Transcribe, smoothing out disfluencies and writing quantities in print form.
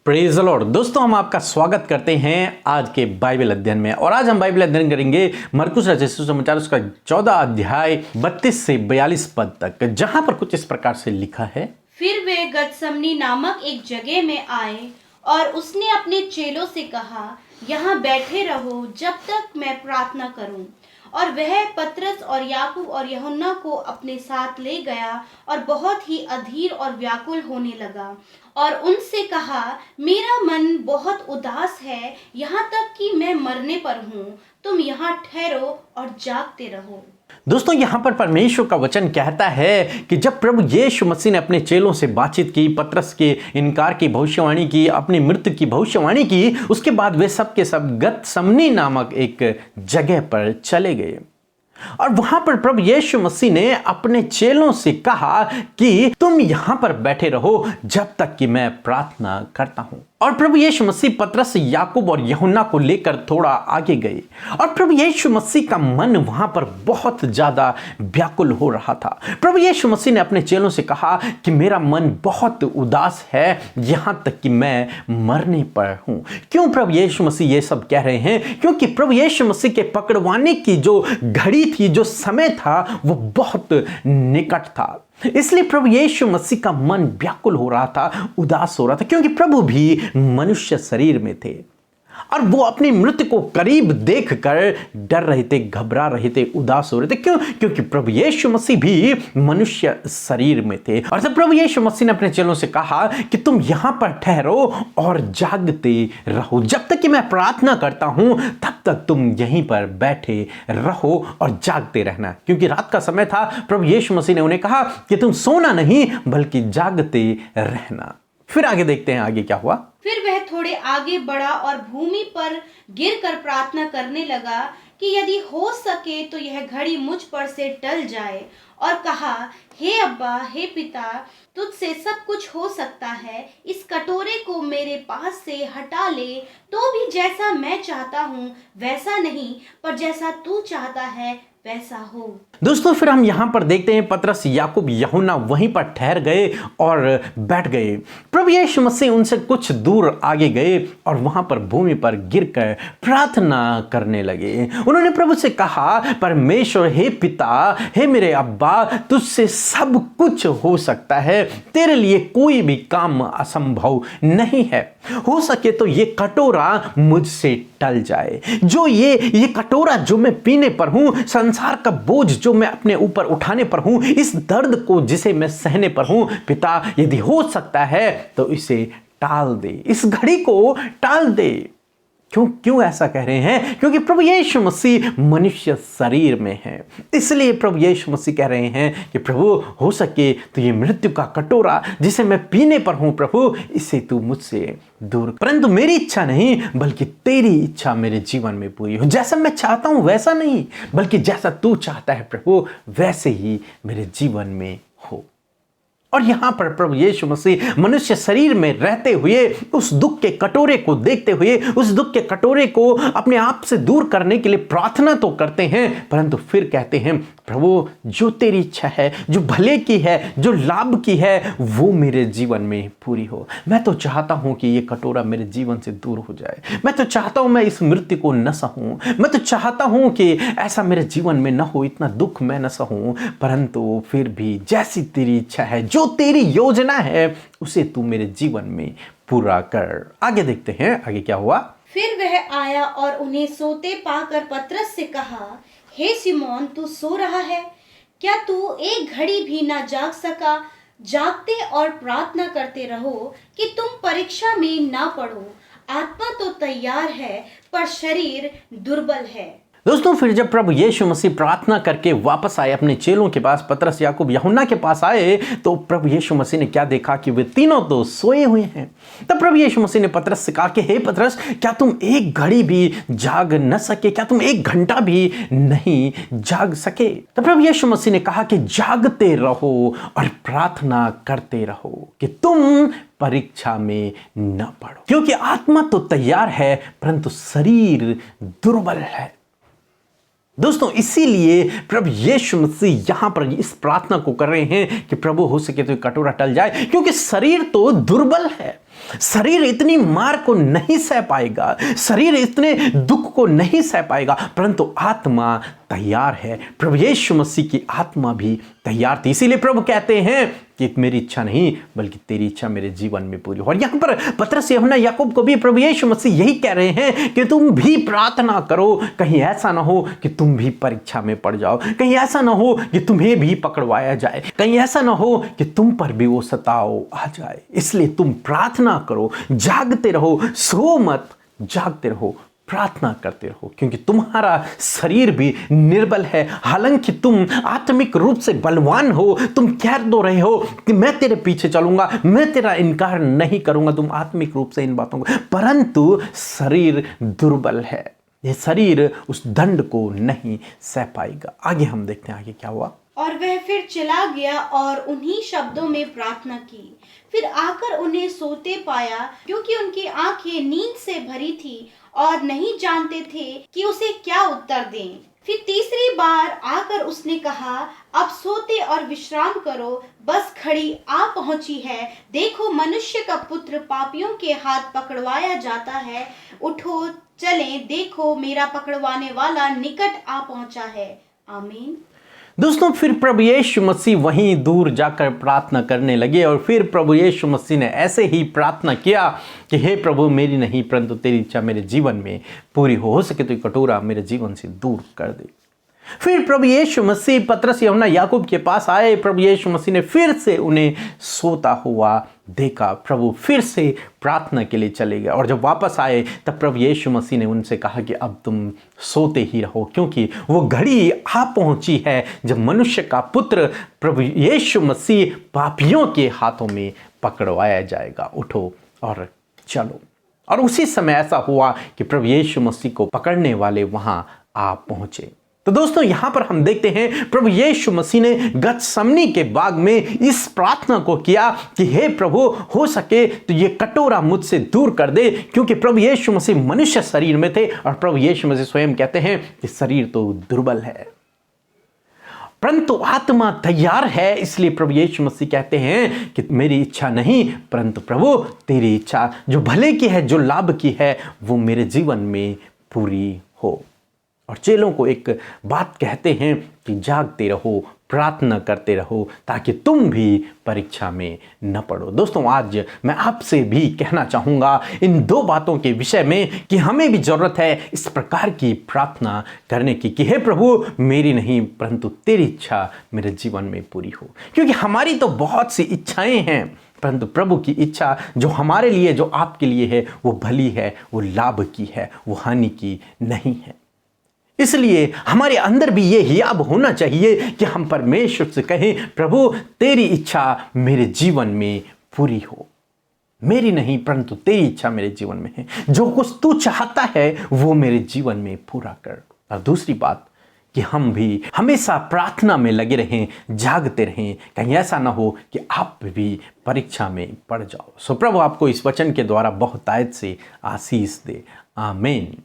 Praise the Lord. दोस्तों, हम आपका स्वागत करते हैं आज के बाइबल अध्ययन में। और आज हम बाइबल अध्ययन करेंगे मरकुस रचित सुसमाचार उसका 14 अध्याय 32 से 42 पद तक, जहां पर कुछ इस प्रकार से लिखा है। फिर वे गतसमनी नामक एक जगह में आए और उसने अपने चेलों से कहा, यहाँ बैठे रहो जब तक मैं प्रार्थना करूं। और वह पतरस और याकूब और यूहन्ना को अपने साथ ले गया और बहुत ही अधीर और व्याकुल होने लगा और उनसे कहा, मेरा मन बहुत उदास है, यहाँ तक कि मैं मरने पर हूँ। तुम यहाँ ठहरो और जागते रहो। दोस्तों, यहां पर परमेश्वर का वचन कहता है कि जब प्रभु यीशु मसीह ने अपने चेलों से बातचीत की, पतरस के इनकार की भविष्यवाणी की, अपनी मृत्यु की भविष्यवाणी की, उसके बाद वे सब के सब गतसमनी नामक एक जगह पर चले गए। और वहां पर प्रभु यीशु मसीह ने अपने चेलों से कहा कि तुम यहां पर बैठे रहो जब तक कि मैं प्रार्थना करता हूं। और प्रभु यीशु मसीह पतरस, याकूब और यूहन्ना को लेकर थोड़ा आगे गए और प्रभु यीशु मसीह का मन वहां पर बहुत ज्यादा व्याकुल हो रहा था। प्रभु यीशु मसीह ने अपने चेलों से कहा कि मेरा मन बहुत उदास है, यहां तक कि मैं मरने पर हूं। क्यों प्रभु यीशु मसीह ये सब कह रहे हैं? क्योंकि प्रभु यीशु मसीह के पकड़वाने की जो घड़ी थी, जो समय था, वो बहुत निकट था। इसलिए प्रभु यीशु मसीह का मन व्याकुल हो रहा था, उदास हो रहा था, क्योंकि प्रभु भी मनुष्य शरीर में थे और वो अपनी मृत्यु को करीब देखकर डर रहे थे, घबरा रहे थे, उदास हो रहे थे। क्यों? क्योंकि प्रभु यीशु मसीह भी मनुष्य शरीर में थे। और जब प्रभु यीशु मसीह ने अपने चेलों से कहा कि तुम यहां पर ठहरो और जागते रहो, जब तक कि मैं प्रार्थना करता हूं तब तक तुम यहीं पर बैठे रहो और जागते रहना। क्योंकि रात का समय था। प्रभु यीशु मसीह ने उन्हें कहा कि तुम सोना नहीं बल्कि जागते रहना। फिर आगे देखते हैं आगे क्या हुआ। फिर वह थोड़े आगे बढ़ा और भूमि पर गिरकर प्रार्थना करने लगा कि यदि हो सके तो यह घड़ी मुझ पर से टल जाए, और कहा, हे अब्बा, हे पिता, तुझसे सब कुछ हो सकता है। इस कटोरे को मेरे पास से हटा ले, तो भी जैसा मैं चाहता हूँ वैसा नहीं, पर जैसा तू चाहता है वैसा हो। दोस्तों, फिर हम यहां पर देखते हैं पतरस, याकूब, यूहन्ना वहीं पर ठहर गए और बैठ गए। प्रभु यीशु मसीह उनसे कुछ दूर आगे गए और वहां पर भूमि पर गिरकर प्रार्थना करने लगे। उन्होंने प्रभु से कहा, परमेश्वर, हे पिता, हे मेरे अब्बा, तुझसे सब कुछ हो सकता है, तेरे लिए कोई भी काम असंभव नहीं है। हो सके तो ये कटोरा मुझसे टल जाए। जो ये कटोरा जो मैं पीने पर हूं, संसार का बोझ जो मैं अपने ऊपर उठाने पर हूं, इस दर्द को जिसे मैं सहने पर हूं, पिता, यदि हो सकता है तो इसे टाल दे, इस घड़ी को टाल दे। क्यों ऐसा कह रहे हैं? क्योंकि प्रभु यीशु मसीह मनुष्य शरीर में है। इसलिए प्रभु यीशु मसीह कह रहे हैं कि प्रभु, हो सके तो ये मृत्यु का कटोरा जिसे मैं पीने पर हूं, प्रभु, इसे तू मुझसे दूर, परंतु मेरी इच्छा नहीं बल्कि तेरी इच्छा मेरे जीवन में पूरी हो। जैसा मैं चाहता हूं वैसा नहीं, बल्कि जैसा तू चाहता है प्रभु, वैसे ही मेरे जीवन में हो। और यहां पर प्रभु यीशु मसीह मनुष्य शरीर में रहते हुए उस दुख के कटोरे को देखते हुए, उस दुख के कटोरे को अपने आप से दूर करने के लिए प्रार्थना तो करते हैं, परंतु फिर कहते हैं, प्रभु, जो तेरी इच्छा है, जो भले की है, जो लाभ की है, वो मेरे जीवन में पूरी हो। मैं तो चाहता हूं कि ये कटोरा मेरे जीवन से दूर हो जाए। मैं तो चाहता हूं मैं इस मृत्यु को न सहूं। मैं तो चाहता हूं कि ऐसा मेरे जीवन में न हो, इतना दुख मैं न सहूं, परंतु फिर भी जैसी तेरी इच्छा है, जो तेरी योजना है, उसे तू मेरे जीवन में पूरा कर। आगे देखते हैं आगे क्या हुआ। फिर वह आया और उन्हें सोते पाकर पतरस से कहा, हे सिमोन, तू सो रहा है? क्या तू एक घड़ी भी ना जाग सका? जागते और प्रार्थना करते रहो कि तुम परीक्षा में ना पड़ो। आत्मा तो तैयार है पर शरीर दुर्बल है। दोस्तों, फिर जब प्रभु यीशु मसीह प्रार्थना करके वापस आए अपने चेलों के पास, पतरस, याकूब, यूहन्ना के पास आए, तो प्रभु यीशु मसीह ने क्या देखा कि वे तीनों तो सोए हुए हैं। तब प्रभु यीशु मसीह ने पतरस से कहा कि हे पतरस, क्या तुम एक घड़ी भी जाग न सके? क्या तुम एक घंटा भी नहीं जाग सके? तब प्रभु यीशु मसीह ने कहा कि जागते रहो और प्रार्थना करते रहो कि तुम परीक्षा में न पड़ो, क्योंकि आत्मा तो तैयार है परंतु शरीर दुर्बल है। दोस्तों इसीलिए प्रभु यीशु मसीह यहां पर इस प्रार्थना को कर रहे हैं कि प्रभु हो सके तो ये कटोरा टल जाए, क्योंकि शरीर तो दुर्बल है। शरीर इतनी मार को नहीं सह पाएगा, शरीर इतने दुख को नहीं सह पाएगा, परंतु आत्मा तैयार है। प्रभु यीशु मसीह की आत्मा भी तैयार थी। इसीलिए प्रभु कहते हैं कि मेरी इच्छा नहीं बल्कि तेरी इच्छा मेरे जीवन में पूरी हो। और यहां पर पतरस, यूहन्ना, याकूब को भी प्रभु यीशु मसीह यही कह रहे हैं कि तुम भी प्रार्थना करो, कहीं ऐसा ना हो कि तुम भी परीक्षा में पड़ जाओ, कहीं ऐसा ना हो कि तुम्हें भी पकड़वाया जाए, कहीं ऐसा ना हो कि तुम पर भी वो सताव आ जाए। इसलिए तुम प्रार्थना करो, जागते रहो, सो मत, जागते रहो, प्रार्थना करते रहो, क्योंकि तुम्हारा शरीर भी निर्बल है। हालांकि तुम आत्मिक रूप से बलवान हो, तुम कह दो रहे हो कि मैं तेरे पीछे चलूंगा, मैं तेरा इनकार नहीं करूंगा, तुम आत्मिक रूप से इन बातों को, परंतु शरीर दुर्बल है। ये शरीर उस दंड को नहीं सह पाएगा। आगे हम देखते हैं आगे क्या हुआ। और वह फिर चला गया और उन्हीं शब्दों में प्रार्थना की। फिर आकर उन्हें सोते पाया, क्योंकि उनकी आंखें नींद से भरी थी और नहीं जानते थे कि उसे क्या उत्तर दें। फिर तीसरी बार आकर उसने कहा, अब सोते और विश्राम करो, बस घड़ी आ पहुंची है। देखो, मनुष्य का पुत्र पापियों के हाथ पकड़वाया जाता है। उठो, चलें, देखो, मेरा पकड़वाने वाला निकट आ पहुंचा है। आमीन। दोस्तों फिर प्रभु यीशु मसीह वहीं दूर जाकर प्रार्थना करने लगे, और फिर प्रभु यीशु मसीह ने ऐसे ही प्रार्थना किया कि हे प्रभु, मेरी नहीं परंतु तेरी इच्छा मेरे जीवन में पूरी हो सके तो ये कटोरा मेरे जीवन से दूर कर दे। फिर प्रभु यीशु मसीह पतरस, यूहन्ना, याकूब के पास आए। प्रभु यीशु मसीह ने फिर से उन्हें सोता हुआ देखा। प्रभु फिर से प्रार्थना के लिए चले गए, और जब वापस आए तब प्रभु यीशु मसीह ने उनसे कहा कि अब तुम सोते ही रहो, क्योंकि वो घड़ी आ पहुंची है जब मनुष्य का पुत्र प्रभु यीशु मसीह पापियों के हाथों में पकड़वाया जाएगा। उठो और चलो। और उसी समय ऐसा हुआ कि प्रभु यीशु मसीह को पकड़ने वाले वहां आ पहुंचे। तो दोस्तों यहां पर हम देखते हैं प्रभु यीशु मसीह ने गतसमनी के बाग में इस प्रार्थना को किया कि हे प्रभु, हो सके तो ये कटोरा मुझसे दूर कर दे, क्योंकि प्रभु यीशु मसीह मनुष्य शरीर में थे, और प्रभु यीशु मसीह स्वयं कहते हैं कि शरीर तो दुर्बल है परंतु आत्मा तैयार है। इसलिए प्रभु यीशु मसीह कहते हैं कि मेरी इच्छा नहीं परंतु प्रभु तेरी इच्छा, जो भले की है, जो लाभ की है, वो मेरे जीवन में पूरी हो। और चेलों को एक बात कहते हैं कि जागते रहो, प्रार्थना करते रहो, ताकि तुम भी परीक्षा में न पड़ो। दोस्तों आज मैं आपसे भी कहना चाहूँगा इन दो बातों के विषय में कि हमें भी ज़रूरत है इस प्रकार की प्रार्थना करने की कि हे प्रभु, मेरी नहीं परंतु तेरी इच्छा मेरे जीवन में पूरी हो। क्योंकि हमारी तो बहुत सी इच्छाएं हैं, परंतु प्रभु की इच्छा जो हमारे लिए, जो आपके लिए है, वो भली है, वो लाभ की है, वो हानि की नहीं है। इसलिए हमारे अंदर भी ये हियाब होना चाहिए कि हम परमेश्वर से कहें, प्रभु तेरी इच्छा मेरे जीवन में पूरी हो, मेरी नहीं परंतु तेरी इच्छा मेरे जीवन में है, जो कुछ तू चाहता है वो मेरे जीवन में पूरा कर। और दूसरी बात कि हम भी हमेशा प्रार्थना में लगे रहें, जागते रहें, कहीं ऐसा ना हो कि आप भी परीक्षा में पड़ जाओ। सो प्रभु आपको इस वचन के द्वारा बहुतायत से आशीष दे। आमीन।